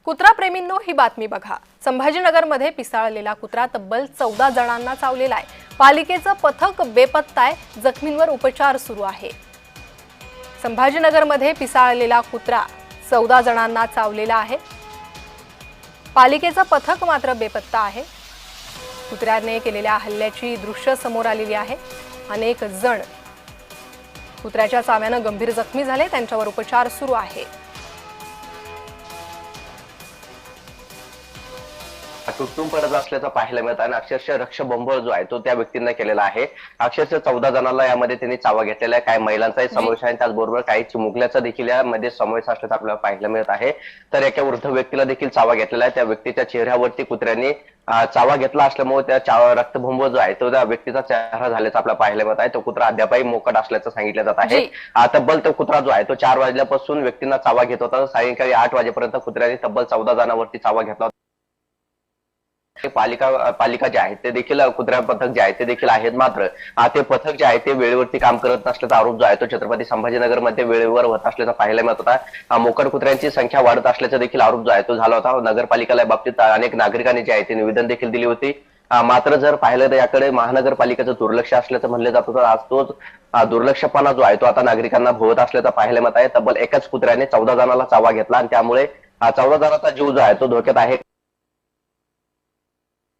कुत्रा प्रेमींनो, ही बातमी बघा। संभाजीनगरमध्ये पिसाळलेला कुत्रा तब्बल 14 जणांना चावलेला आहे। पालिकेचं पथक बेपत्ता आहे, जखमींवर उपचार सुरू आहे। संभाजीनगरमध्ये पिसाळलेला कुत्रा 14 जणांना चावलेला आहे। पालिकेचं पथक मात्र बेपत्ता आहे। कुत्र्याने केलेल्या हल्ल्याची दृश्य समोर आलेली आहे। अनेक जण कुत्र्याच्या चाव्यानं गंभीर जखमी झाले, त्यांच्यावर उपचार सुरू आहे। तुटून पडत असल्याचं पाहायला मिळतं आणि अक्षरशः रक्षबंब जो आहे तो त्या व्यक्तींना केलेला आहे। अक्षरशः 14 जणांना यामध्ये त्यांनी चावा घेतलेला आहे। काही महिलांचाही समावेश आहे, त्याचबरोबर काही चिमुकल्याचा देखील यामध्ये समावेश असल्याचं आपल्याला पाहायला मिळत आहे। तर एका वृद्ध व्यक्तीला देखील चावा घेतलेला आहे। त्या व्यक्तीच्या चेहऱ्यावरती कुत्र्याने चावा घेतला असल्यामुळे त्या रक्तबंब जो आहे तो त्या व्यक्तीचा चेहरा झाल्याचं आपल्याला पाहायला मिळत आहे। तो कुत्रा अद्यापही मोकाट असल्याचं सांगितलं जात आहे। तब्बल तो कुत्रा जो आहे तो 4 वाजल्यापासून व्यक्तींना चावा घेत होता। सायंकाळी 8 वाजेपर्यंत कुत्र्याने तब्बल 14 जणांवरती चावा घेतला। पालिका जे आहे ते देखील कुत्र्या पथक जे आहे ते देखील आहेत, मात्र ते पथक जे आहे ते वेळेवरती काम करत नसल्याचा आरोप जो आहे तो छत्रपती संभाजीनगरमध्ये वेळेवर होत असल्याचा पाहायला मिळत होता। मोकाट कुत्र्यांची संख्या वाढत असल्याचा देखील आरोप जो आहे तो झाला होता। नगरपालिकेला बाबतीत अनेक नागरिकांनी जे आहे ते निवेदन देखील दिली होती, मात्र जर पाहिलं तर याकडे महानगरपालिकेचं दुर्लक्ष असल्याचं म्हणलं जात होतं। आज तोच दुर्लक्षपणा जो आहे तो आता नागरिकांना भोवत असल्याचा पाहायला मिळत आहे। तब्बल एकाच कुत्र्याने 14 जणांना चावा घेतला आणि त्यामुळे 14 जणांचा जीव जो आहे तो धोक्यात आहे।